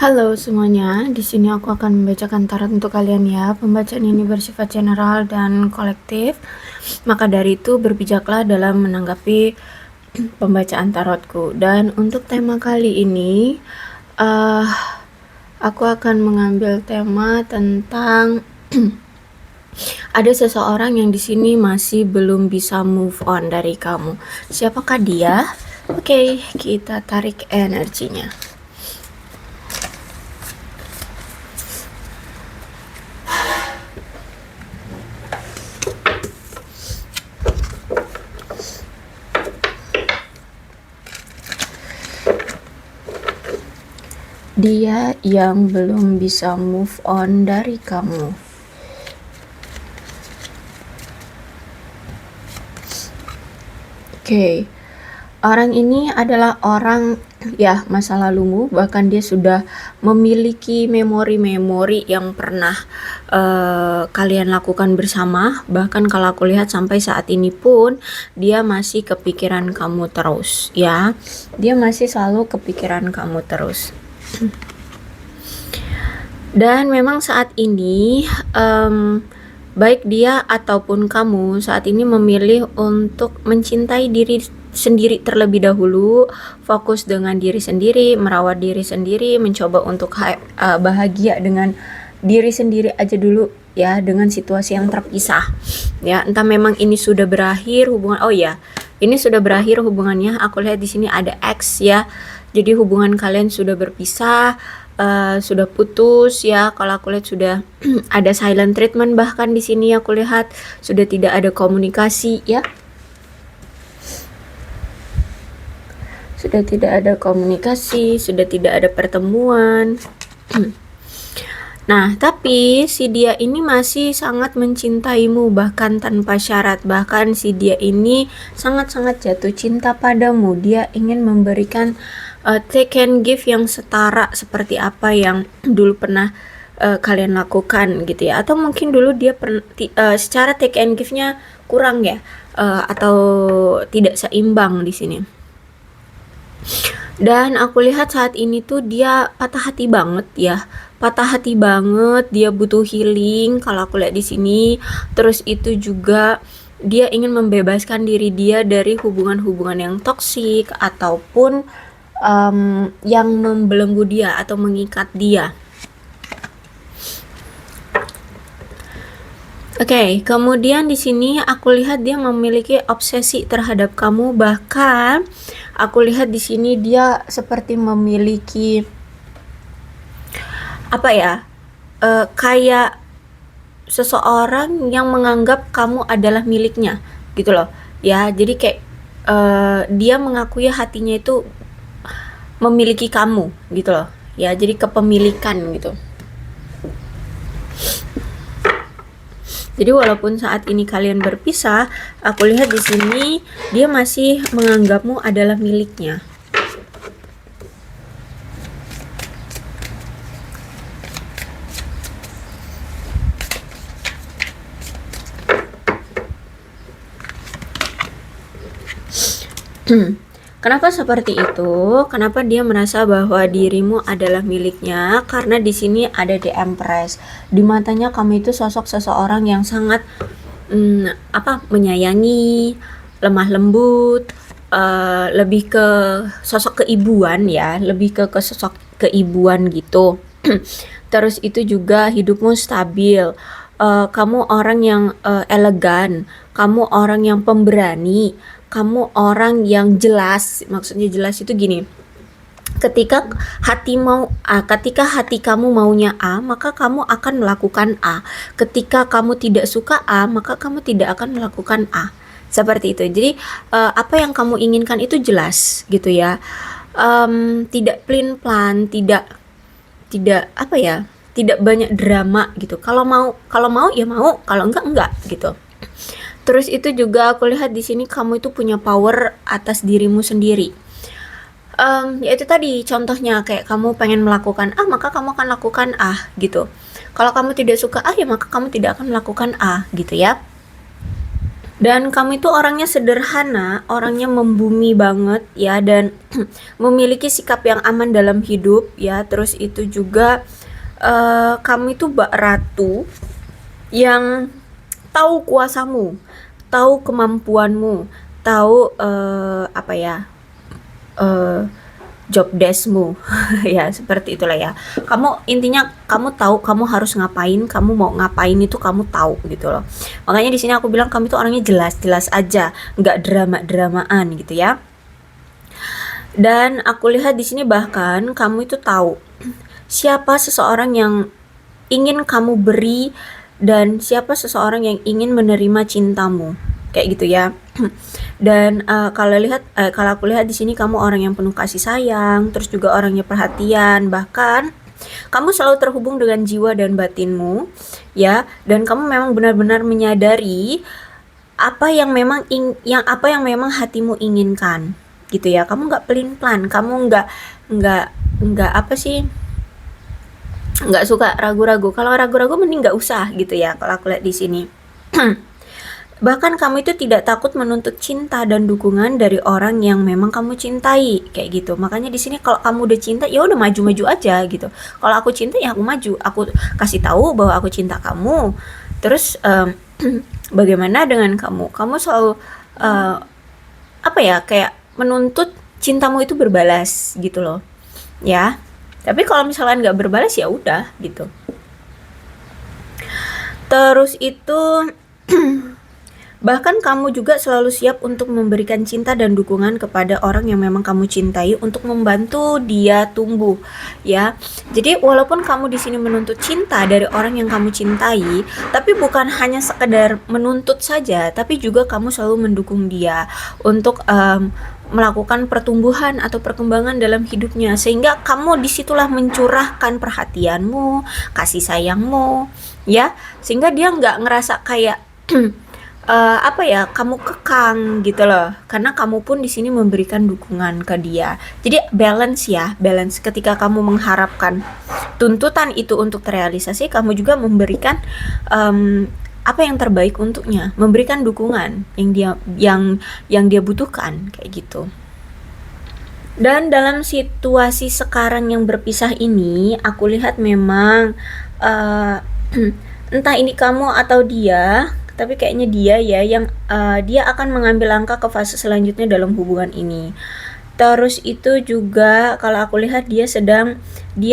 Halo semuanya, di sini aku akan membacakan tarot untuk kalian ya. Pembacaan ini bersifat general dan kolektif. Maka dari itu berbijaklah dalam menanggapi pembacaan tarotku. Dan untuk tema kali ini, uh, aku akan mengambil tema tentang ada seseorang yang di sini masih belum bisa move on dari kamu. Siapakah dia? Oke, kita tarik energinya. Dia yang belum bisa move on dari kamu. Oke, orang ini adalah orang ya masa lalumu, bahkan dia sudah memiliki memori-memori yang pernah kalian lakukan bersama. Bahkan kalau aku lihat sampai saat ini pun dia masih kepikiran kamu terus ya. Dia masih selalu kepikiran kamu terus. Dan memang saat ini baik dia ataupun kamu saat ini memilih untuk mencintai diri sendiri terlebih dahulu, fokus dengan diri sendiri, merawat diri sendiri, mencoba untuk bahagia dengan diri sendiri aja dulu ya, dengan situasi yang terpisah ya. Entah memang ini sudah berakhir hubungan, oh ya ini sudah berakhir hubungannya, aku lihat di sini ada X ya, jadi hubungan kalian sudah berpisah, sudah putus ya. Kalau aku lihat sudah ada silent treatment, bahkan di sini aku lihat sudah tidak ada komunikasi ya. Sudah tidak ada komunikasi, sudah tidak ada pertemuan. Nah, tapi si dia ini masih sangat mencintaimu, bahkan tanpa syarat. Bahkan si dia ini sangat-sangat jatuh cinta padamu. Dia ingin memberikan take and give yang setara seperti apa yang dulu pernah kalian lakukan gitu ya. Atau mungkin dulu dia secara take and give-nya kurang ya, atau tidak seimbang di sini. Dan aku lihat saat ini tuh dia patah hati banget ya, patah hati banget, dia butuh healing kalau aku lihat di sini. Terus itu juga dia ingin membebaskan diri dia dari hubungan-hubungan yang toksik ataupun yang membelenggu dia atau mengikat dia. Oke, kemudian di sini aku lihat dia memiliki obsesi terhadap kamu, bahkan aku lihat di sini dia seperti memiliki apa ya? Kayak seseorang yang menganggap kamu adalah miliknya gitu loh. Ya, jadi kayak dia mengakui hatinya itu memiliki kamu gitu loh. Ya, jadi kepemilikan gitu. Jadi walaupun saat ini kalian berpisah, aku lihat di sini dia masih menganggapmu adalah miliknya. Kenapa seperti itu? Kenapa dia merasa bahwa dirimu adalah miliknya? Karena di sini ada The Empress. Di matanya kamu itu sosok seseorang yang sangat menyayangi, lemah lembut, lebih ke sosok keibuan ya, lebih ke sosok keibuan gitu. Terus itu juga hidupmu stabil. Kamu orang yang elegan, kamu orang yang pemberani, kamu orang yang jelas. Maksudnya jelas itu gini, ketika ketika hati kamu maunya A, maka kamu akan melakukan A. Ketika kamu tidak suka A, maka kamu tidak akan melakukan A. Seperti itu. Jadi apa yang kamu inginkan itu jelas gitu ya. Tidak plan-plan, tidak apa ya, tidak banyak drama gitu. Kalau mau ya mau, kalau enggak gitu. Terus itu juga aku lihat di sini kamu itu punya power atas dirimu sendiri. Ya itu tadi contohnya, kayak kamu pengen melakukan A, maka kamu akan lakukan A gitu. Kalau kamu tidak suka A, ya maka kamu tidak akan melakukan A gitu ya. Dan kamu itu orangnya sederhana, orangnya membumi banget ya, dan memiliki sikap yang aman dalam hidup ya. Terus itu juga kamu itu bak ratu yang tahu kuasamu, tahu kemampuanmu, tahu apa ya, eh, job deskmu. Ya seperti itulah ya. Kamu intinya kamu tahu kamu harus ngapain, kamu mau ngapain itu kamu tahu gitu loh. Makanya di sini aku bilang kamu itu orangnya jelas-jelas aja, nggak drama-dramaan gitu ya. Dan aku lihat di sini bahkan kamu itu tahu siapa seseorang yang ingin kamu beri dan siapa seseorang yang ingin menerima cintamu. Kayak gitu ya. Dan kalau aku lihat di sini kamu orang yang penuh kasih sayang, terus juga orangnya perhatian, bahkan kamu selalu terhubung dengan jiwa dan batinmu, ya. Dan kamu memang benar-benar menyadari apa yang memang hatimu inginkan, gitu ya. Kamu nggak pelin-pelan, kamu nggak apa sih, nggak suka ragu-ragu. Kalau ragu-ragu mending nggak usah gitu ya. Kalau aku lihat di sini. Bahkan kamu itu tidak takut menuntut cinta dan dukungan dari orang yang memang kamu cintai, kayak gitu. Makanya di sini kalau kamu udah cinta, ya udah maju-maju aja gitu. Kalau aku cinta ya aku maju, aku kasih tahu bahwa aku cinta kamu. Terus bagaimana dengan kamu? Kamu selalu eh, apa ya, kayak menuntut cintamu itu berbalas gitu loh, ya. Tapi kalau misalkan nggak berbalas ya udah gitu. Terus itu bahkan kamu juga selalu siap untuk memberikan cinta dan dukungan kepada orang yang memang kamu cintai untuk membantu dia tumbuh, ya. Jadi walaupun kamu di sini menuntut cinta dari orang yang kamu cintai, tapi bukan hanya sekedar menuntut saja, tapi juga kamu selalu mendukung dia untuk melakukan pertumbuhan atau perkembangan dalam hidupnya, sehingga kamu disitulah mencurahkan perhatianmu, kasih sayangmu, ya, sehingga dia nggak ngerasa kayak apa ya, kamu kekang gitu loh, karena kamu pun di sini memberikan dukungan ke dia. Jadi balance ya, balance. Ketika kamu mengharapkan tuntutan itu untuk terrealisasi, kamu juga memberikan apa yang terbaik untuknya, memberikan dukungan yang dia butuhkan, kayak gitu. Dan dalam situasi sekarang yang berpisah ini, aku lihat memang uh, entah ini kamu atau dia, tapi kayaknya dia ya yang dia akan mengambil langkah ke fase selanjutnya dalam hubungan ini. Terus itu juga kalau aku lihat dia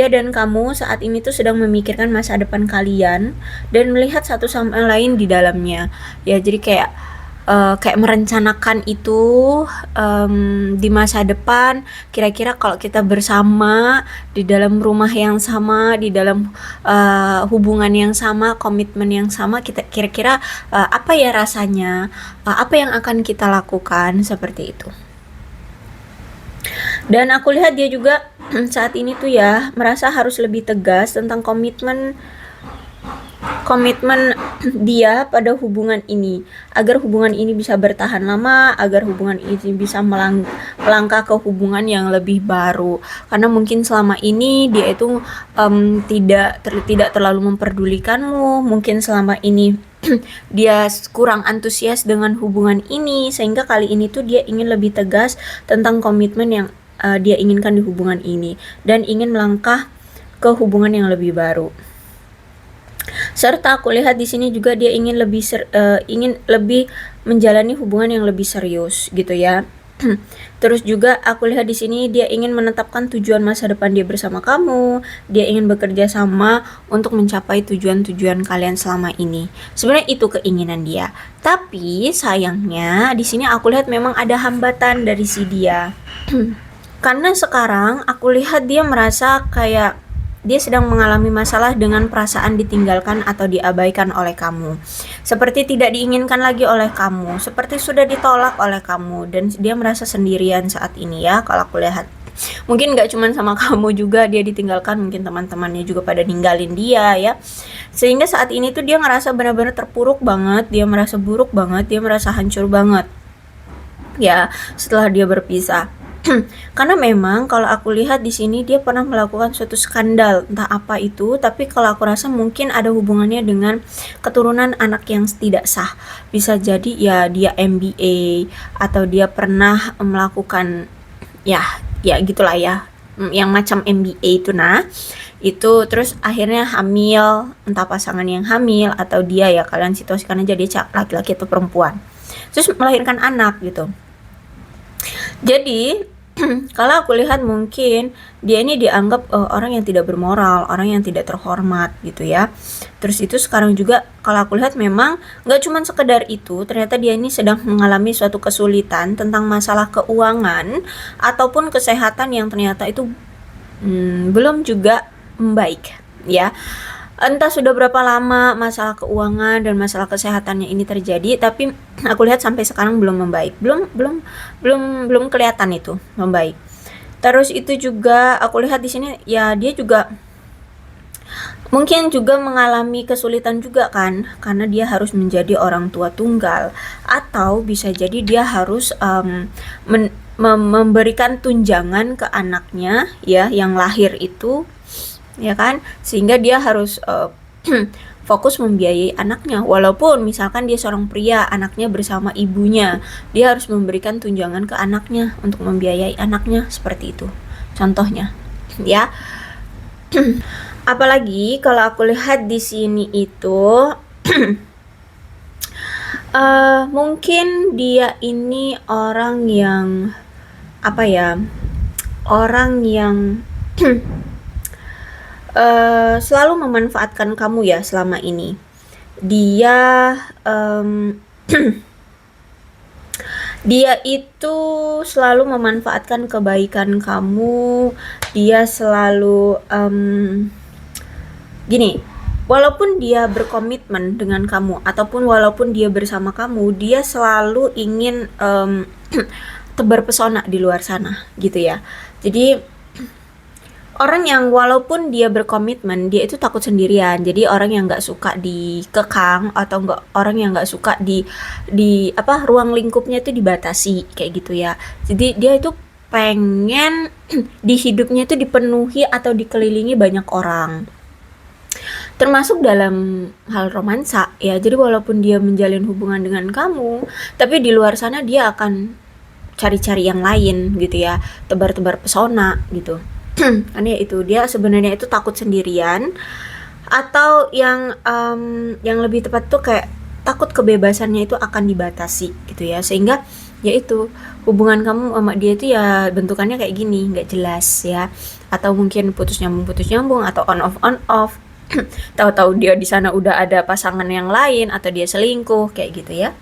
dan kamu saat ini tuh sedang memikirkan masa depan kalian dan melihat satu sama lain di dalamnya. Ya, jadi kayak merencanakan itu di masa depan, kira-kira kalau kita bersama di dalam rumah yang sama, di dalam hubungan yang sama, komitmen yang sama, kita kira-kira apa ya rasanya, apa yang akan kita lakukan, seperti itu. Dan aku lihat dia juga saat ini tuh ya merasa harus lebih tegas tentang komitmen komitmen dia pada hubungan ini, agar hubungan ini bisa bertahan lama, agar hubungan ini bisa melangkah ke hubungan yang lebih baru. Karena mungkin selama ini dia itu tidak terlalu memperdulikanmu, mungkin selama ini dia kurang antusias dengan hubungan ini, sehingga kali ini tuh dia ingin lebih tegas tentang komitmen yang dia inginkan di hubungan ini dan ingin melangkah ke hubungan yang lebih baru. Serta aku lihat di sini juga dia ingin lebih menjalani hubungan yang lebih serius gitu ya. Terus juga aku lihat di sini dia ingin menetapkan tujuan masa depan dia bersama kamu. Dia ingin bekerja sama untuk mencapai tujuan-tujuan kalian selama ini. Sebenarnya itu keinginan dia. Tapi sayangnya di sini aku lihat memang ada hambatan dari si dia. Karena sekarang aku lihat dia merasa kayak dia sedang mengalami masalah dengan perasaan ditinggalkan atau diabaikan oleh kamu. Seperti tidak diinginkan lagi oleh kamu, seperti sudah ditolak oleh kamu, dan dia merasa sendirian saat ini ya, kalau aku lihat. Mungkin gak cuma sama kamu juga dia ditinggalkan, mungkin teman-temannya juga pada ninggalin dia ya. Sehingga saat ini tuh dia ngerasa benar-benar terpuruk banget, dia merasa buruk banget, dia merasa hancur banget ya setelah dia berpisah. Karena memang kalau aku lihat di sini dia pernah melakukan suatu skandal, entah apa itu, tapi kalau aku rasa mungkin ada hubungannya dengan keturunan anak yang tidak sah. Bisa jadi ya dia MBA atau dia pernah melakukan ya gitulah ya, yang macam MBA itu. Nah, itu terus akhirnya hamil, entah pasangan yang hamil atau dia, ya kalian situasikan aja dia laki-laki atau perempuan. Terus melahirkan anak gitu. Jadi kalau aku lihat mungkin dia ini dianggap orang yang tidak bermoral, orang yang tidak terhormat gitu ya. Terus itu sekarang juga kalau aku lihat memang nggak cuma sekedar itu, ternyata dia ini sedang mengalami suatu kesulitan tentang masalah keuangan ataupun kesehatan yang ternyata itu belum juga membaik ya. Entah sudah berapa lama masalah keuangan dan masalah kesehatannya ini terjadi, tapi aku lihat sampai sekarang belum membaik, belum kelihatan itu membaik. Terus itu juga aku lihat di sini ya dia juga mungkin juga mengalami kesulitan juga kan, karena dia harus menjadi orang tua tunggal, atau bisa jadi dia harus memberikan tunjangan ke anaknya ya yang lahir itu, ya kan, sehingga dia harus fokus membiayai anaknya. Walaupun misalkan dia seorang pria, anaknya bersama ibunya, dia harus memberikan tunjangan ke anaknya untuk membiayai anaknya, seperti itu contohnya ya. Apalagi kalau aku lihat di sini itu mungkin dia ini orang yang apa ya, orang yang selalu memanfaatkan kamu ya selama ini. Dia dia itu selalu memanfaatkan kebaikan kamu. Dia selalu gini, walaupun dia berkomitmen dengan kamu ataupun walaupun dia bersama kamu, dia selalu ingin tebar pesona di luar sana gitu ya. Jadi orang yang walaupun dia berkomitmen, dia itu takut sendirian. Jadi orang yang nggak suka dikekang atau orang yang nggak suka di apa, ruang lingkupnya itu dibatasi kayak gitu ya. Jadi dia itu pengen di hidupnya itu dipenuhi atau dikelilingi banyak orang. Termasuk dalam hal romansa ya. Jadi walaupun dia menjalin hubungan dengan kamu, tapi di luar sana dia akan cari-cari yang lain gitu ya, tebar-tebar pesona gitu. Karena itu dia sebenarnya itu takut sendirian, atau yang lebih tepat tuh kayak takut kebebasannya itu akan dibatasi gitu ya, sehingga ya itu hubungan kamu sama dia itu ya bentukannya kayak gini, nggak jelas ya, atau mungkin putus nyambung atau on off tahu-tahu dia di sana udah ada pasangan yang lain atau dia selingkuh kayak gitu ya.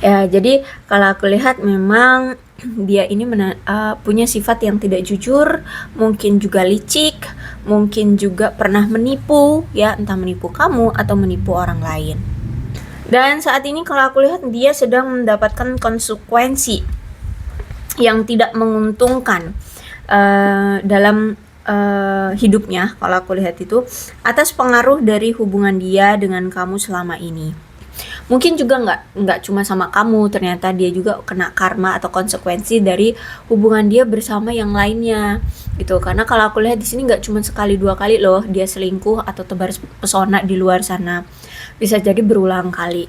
Ya, jadi kalau aku lihat memang dia ini punya sifat yang tidak jujur, mungkin juga licik, mungkin juga pernah menipu ya, entah menipu kamu atau menipu orang lain. Dan saat ini kalau aku lihat dia sedang mendapatkan konsekuensi yang tidak menguntungkan dalam hidupnya, kalau aku lihat itu atas pengaruh dari hubungan dia dengan kamu selama ini. Mungkin juga nggak cuma sama kamu, ternyata dia juga kena karma atau konsekuensi dari hubungan dia bersama yang lainnya gitu. Karena kalau aku lihat di sini nggak cuma sekali dua kali loh dia selingkuh atau tebar pesona di luar sana, bisa jadi berulang kali.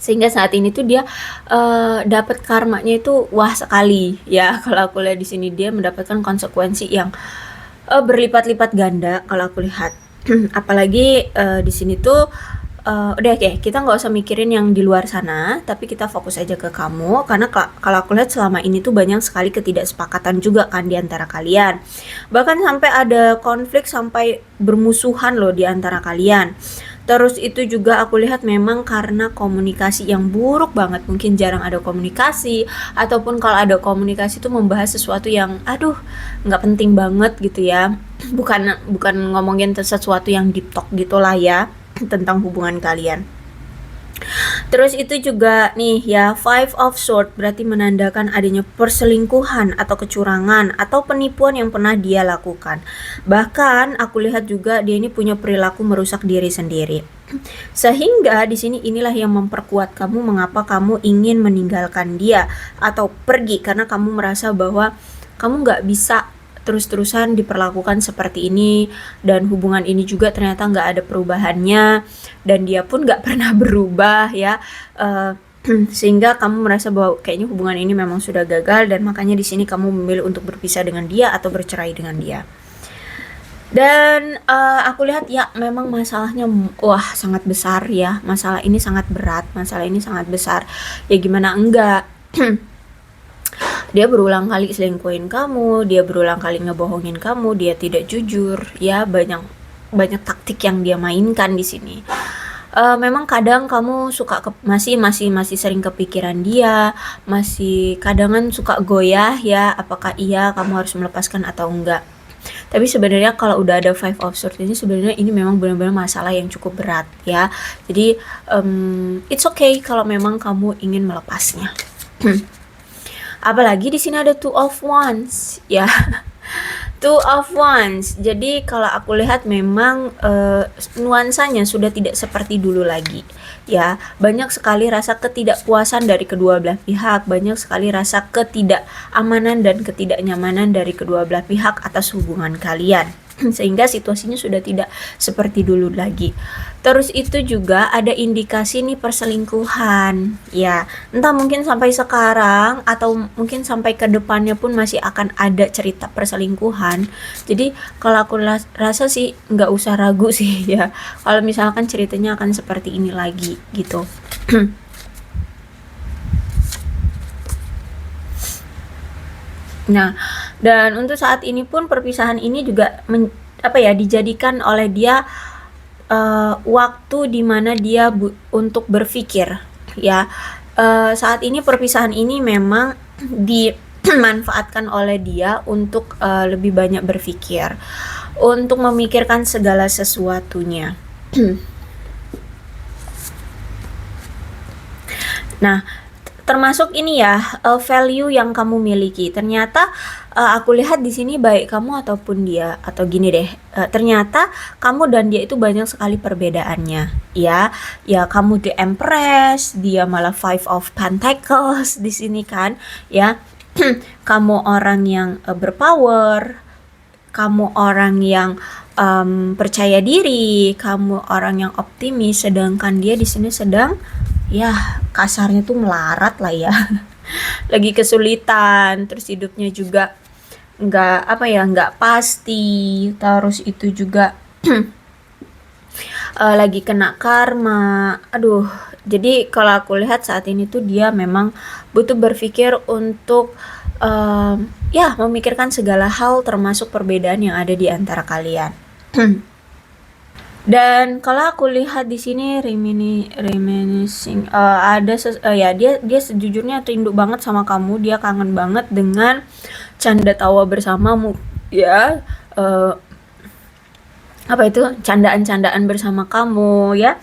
Sehingga saat ini tuh dia dapat karmanya itu wah sekali ya. Kalau aku lihat di sini dia mendapatkan konsekuensi yang berlipat-lipat ganda kalau aku lihat. Apalagi di sini tuh udah oke, kita nggak usah mikirin yang di luar sana, tapi kita fokus aja ke kamu. Karena kalau aku lihat selama ini tuh banyak sekali ketidaksepakatan juga kan di antara kalian. Bahkan sampai ada konflik, sampai bermusuhan loh di antara kalian. Terus itu juga aku lihat memang karena komunikasi yang buruk banget, mungkin jarang ada komunikasi, ataupun kalau ada komunikasi itu membahas sesuatu yang aduh nggak penting banget gitu ya. Bukan ngomongin sesuatu yang deep talk gitulah ya tentang hubungan kalian. Terus itu juga nih ya, Five of Swords berarti menandakan adanya perselingkuhan atau kecurangan atau penipuan yang pernah dia lakukan. Bahkan aku lihat juga dia ini punya perilaku merusak diri sendiri. Sehingga di sini inilah yang memperkuat kamu mengapa kamu ingin meninggalkan dia atau pergi, karena kamu merasa bahwa kamu nggak bisa terus-terusan diperlakukan seperti ini, dan hubungan ini juga ternyata nggak ada perubahannya, dan dia pun nggak pernah berubah ya. Sehingga kamu merasa bahwa kayaknya hubungan ini memang sudah gagal, dan makanya di sini kamu memilih untuk berpisah dengan dia atau bercerai dengan dia. Dan aku lihat ya memang masalahnya wah sangat besar ya. Masalah ini sangat berat, masalah ini sangat besar. Ya gimana enggak? Dia berulang kali selingkuhin kamu, dia berulang kali ngebohongin kamu, dia tidak jujur, ya banyak banyak taktik yang dia mainkan di sini. Memang kadang kamu suka masih sering kepikiran dia, masih kadangan suka goyah ya, apakah iya kamu harus melepaskan atau enggak. Tapi sebenarnya kalau udah ada Five of Swords ini sebenarnya ini memang benar-benar masalah yang cukup berat ya. Jadi it's okay kalau memang kamu ingin melepasnya. Apalagi di sini ada Two of Wands ya. Two of Wands. Jadi kalau aku lihat memang nuansanya sudah tidak seperti dulu lagi. Ya, banyak sekali rasa ketidakpuasan dari kedua belah pihak, banyak sekali rasa ketidakamanan dan ketidaknyamanan dari kedua belah pihak atas hubungan kalian. Sehingga situasinya sudah tidak seperti dulu lagi. Terus itu juga ada indikasi nih perselingkuhan. Ya, entah mungkin sampai sekarang atau mungkin sampai ke depannya pun masih akan ada cerita perselingkuhan. Jadi kalau aku rasa sih nggak usah ragu sih ya. Kalau misalkan ceritanya akan seperti ini lagi gitu. Nah, dan untuk saat ini pun perpisahan ini juga dijadikan oleh dia waktu dimana dia untuk berpikir ya. Saat ini perpisahan ini memang dimanfaatkan oleh dia untuk lebih banyak berpikir, untuk memikirkan segala sesuatunya. Nah, termasuk ini ya, value yang kamu miliki. Ternyata aku lihat di sini baik kamu ataupun dia, atau gini deh, ternyata kamu dan dia itu banyak sekali perbedaannya ya. Ya kamu the Empress, dia malah Five of Pentacles di sini kan ya. Kamu orang yang berpower, kamu orang yang percaya diri, kamu orang yang optimis, sedangkan dia di sini sedang ya kasarnya tuh melarat lah ya. Lagi kesulitan, terus hidupnya juga nggak pasti, terus itu juga lagi kena karma. Aduh, jadi kalau aku lihat saat ini tuh dia memang butuh berpikir untuk ya memikirkan segala hal termasuk perbedaan yang ada di antara kalian. Dan kalau aku lihat di sini reminiscing ada ya dia sejujurnya rindu banget sama kamu, dia kangen banget dengan canda tawa bersamamu ya, candaan-candaan bersama kamu ya,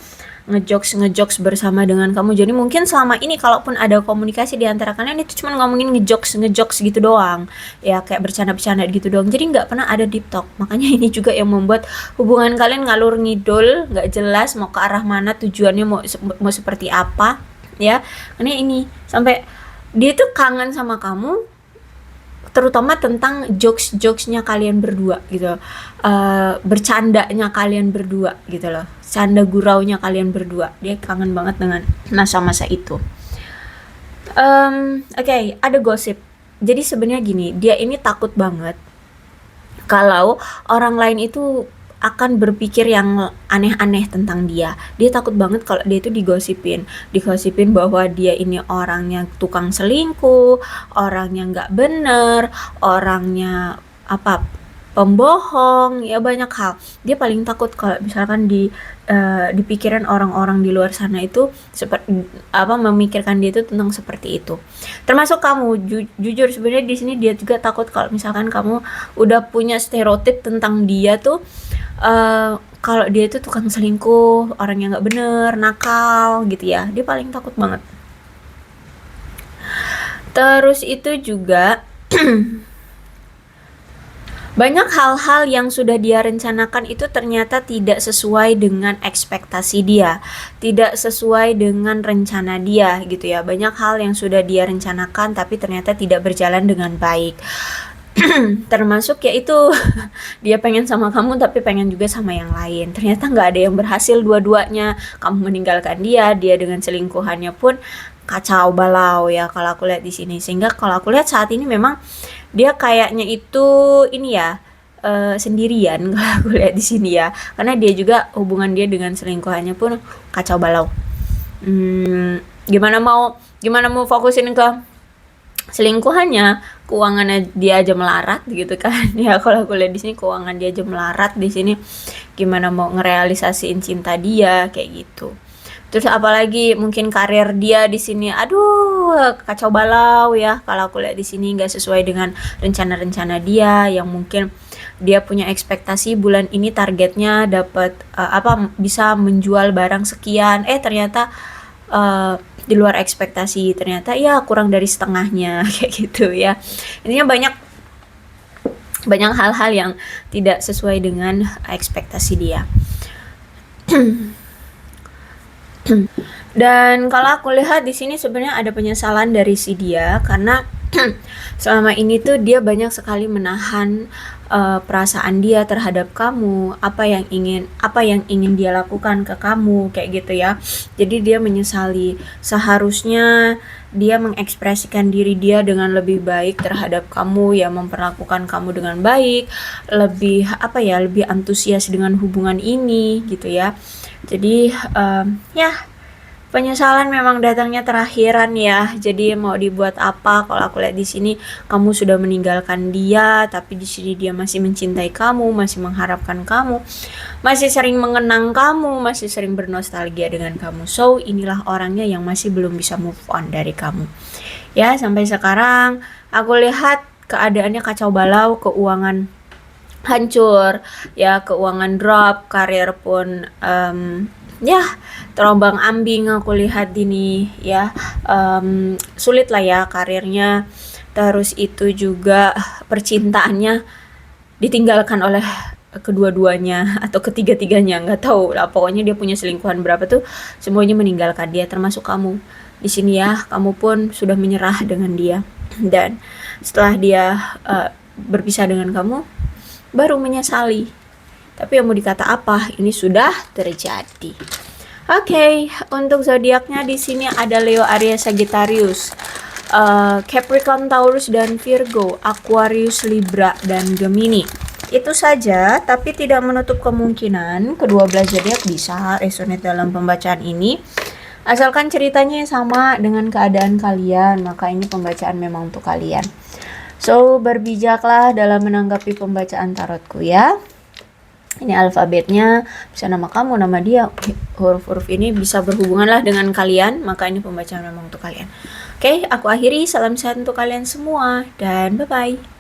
ngejokes bersama dengan kamu. Jadi mungkin selama ini kalaupun ada komunikasi di antara kalian itu cuma ngomongin ngejokes gitu doang ya, kayak bercanda-bercanda gitu doang, jadi nggak pernah ada deep talk. Makanya ini juga yang membuat hubungan kalian ngalur ngidul, nggak jelas mau ke arah mana, tujuannya mau seperti apa ya. Karena ini sampai dia tuh kangen sama kamu, terutama tentang jokesnya kalian berdua gitu, bercandanya kalian berdua gitu loh, canda guraunya kalian berdua. Dia kangen banget dengan masa-masa itu. Oke, ada gosip. Jadi sebenarnya gini, dia ini takut banget kalau orang lain itu akan berpikir yang aneh-aneh tentang dia. Dia takut banget kalau dia itu digosipin bahwa dia ini orangnya tukang selingkuh, orangnya nggak bener, orangnya pembohong, ya banyak hal. Dia paling takut kalau misalkan dipikirin orang-orang di luar sana itu seperti memikirkan dia itu tentang seperti itu. Termasuk kamu, jujur sebenarnya di sini dia juga takut kalau misalkan kamu udah punya stereotip tentang dia tuh, kalau dia itu tukang selingkuh, orang yang nggak bener, nakal gitu ya. Dia paling takut banget. Terus itu juga Banyak hal-hal yang sudah dia rencanakan itu ternyata tidak sesuai dengan ekspektasi dia, tidak sesuai dengan rencana dia gitu ya. Banyak hal yang sudah dia rencanakan tapi ternyata tidak berjalan dengan baik. Termasuk yaitu dia pengen sama kamu tapi pengen juga sama yang lain. Ternyata nggak ada yang berhasil dua-duanya. Kamu meninggalkan dia dengan selingkuhannya pun kacau balau ya kalau aku lihat di sini. Sehingga kalau aku lihat saat ini memang dia kayaknya itu ini ya sendirian kalau aku lihat di sini ya. Karena dia juga hubungan dia dengan selingkuhannya pun kacau balau. Gimana mau fokusin ke selingkuhannya, keuangannya dia aja melarat gitu kan. Ya kalau aku lihat di sini keuangan dia aja melarat di sini, gimana mau ngerealisasiin cinta dia kayak gitu. Terus apalagi mungkin karir dia di sini, aduh kacau balau ya. Kalau aku lihat di sini nggak sesuai dengan rencana-rencana dia yang mungkin dia punya ekspektasi bulan ini targetnya dapat bisa menjual barang sekian, ternyata di luar ekspektasi, ternyata ya kurang dari setengahnya kayak gitu ya. Intinya banyak hal-hal yang tidak sesuai dengan ekspektasi dia. Dan kalau aku lihat di sini sebenarnya ada penyesalan dari si dia karena selama ini tuh dia banyak sekali menahan perasaan dia terhadap kamu, apa yang ingin dia lakukan ke kamu kayak gitu ya. Jadi dia menyesali, seharusnya dia mengekspresikan diri dia dengan lebih baik terhadap kamu ya, memperlakukan kamu dengan baik, lebih antusias dengan hubungan ini gitu ya. Jadi ya penyesalan memang datangnya terakhiran ya. Jadi mau dibuat apa? Kalau aku lihat di sini kamu sudah meninggalkan dia, tapi di sini dia masih mencintai kamu, masih mengharapkan kamu, masih sering mengenang kamu, masih sering bernostalgia dengan kamu. So, inilah orangnya yang masih belum bisa move on dari kamu. Ya, sampai sekarang aku lihat keadaannya kacau balau, keuangan hancur, ya keuangan drop, karir pun ya terombang ambing aku lihat ini ya. Sulit lah ya karirnya, terus itu juga percintaannya ditinggalkan oleh kedua-duanya atau ketiga-tiganya, nggak tahu lah, pokoknya dia punya selingkuhan berapa tuh semuanya meninggalkan dia, termasuk kamu di sini ya. Kamu pun sudah menyerah dengan dia, dan setelah dia berpisah dengan kamu baru menyesali. Tapi yang mau dikata apa? Ini sudah terjadi. Oke, untuk zodiaknya di sini ada Leo, Aries, Sagittarius, Capricorn, Taurus, dan Virgo, Aquarius, Libra, dan Gemini. Itu saja, tapi tidak menutup kemungkinan kedua belah zodiak bisa resonate dalam pembacaan ini. Asalkan ceritanya sama dengan keadaan kalian, maka ini pembacaan memang untuk kalian. So, berbijaklah dalam menanggapi pembacaan tarotku ya. Ini alfabetnya, bisa nama kamu, nama dia, huruf-huruf ini bisa berhubungan lah dengan kalian, maka ini pembacaan memang untuk kalian. Oke, aku akhiri, salam sehat untuk kalian semua, dan bye-bye.